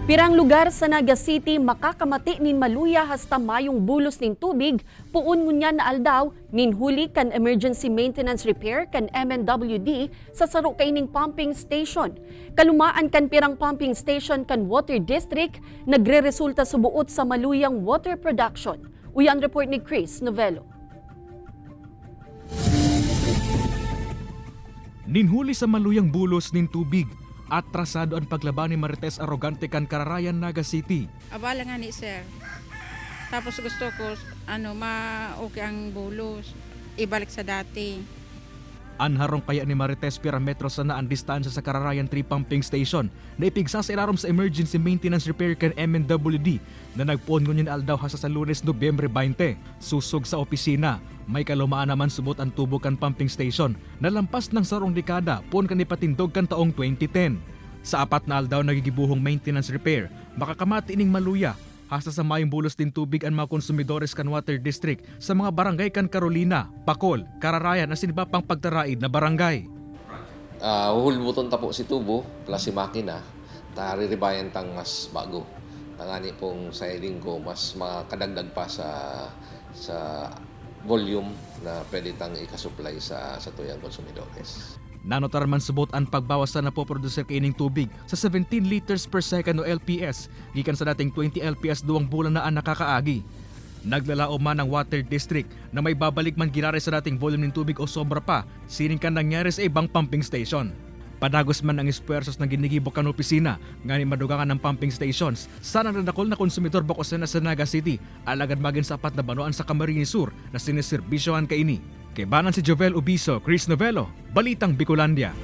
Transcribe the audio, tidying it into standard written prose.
Pirang lugar sa Naga City makakamati nin maluya hasta mayong bulos nin tubig, puon ngunya na aldaw nin huli kan emergency maintenance repair kan MNWD sa saro kaining pumping station. Kalumaan kan pirang pumping station kan water district, nagre-resulta sa buot sa maluyang water production. Uyan report ni Chris Novello. Ninhuli sa maluyang bulos nin tubig, atrasado ang paglaban ni Marites Arrogante kan Kararayan, Naga City. Abala nga ni sir. Tapos gusto ko ma-okay ang bulos. Ibalik sa dati. Anharong kaya ni Marites pirametro sa naan distansya sa Kararayan 3 Pumping Station na ipigsa sa ilarom sa emergency maintenance repair kan MNWD na nagpuon ngunyan aldaw hasa sa Lunes, Nobyembre 20. Susog sa opisina, may kalumaan naman subot ang tubo kan pumping station na lampas ng sarong dekada puon kan ipatindog kan taong 2010. Sa apat na aldaw nagigibuhong maintenance repair, makakamati ining maluya hasta sa mayong bulos din tubig ang mga konsumidores kan water district sa mga barangay kan Carolina, Bacol, Kararayan at siniba pang pagtaraid na barangay. Hulbuton ta po si tubo plus si makina, tariribayan tang mas bago. Tangani pong siding ko mas makadagdag pa sa volume na pwede tang ikasupply sa tuyang konsumidores. Nanotar man subot ang pagbawas sa napoproducer kaining tubig sa 17 liters per second o LPS, gikan sa dating 20 LPS 2 bulan na ang nakakaagi. Naglalao man ang water district na may babalik man ginari sa dating volume ng tubig o sobra pa, sining kan nangyari sa ibang pumping station. Padagos man ang espuersos ng ginigibok kan opisina nga ni madugangan ng pumping stations sa nanadakol na konsumidor bakosan na sa Naga City, alagad maging sapat na banoan sa Camarines Sur na siniserbisyohan kaini. Kay banan si Jovel Ubiso, Chris Novello, Balitang Bicolandia.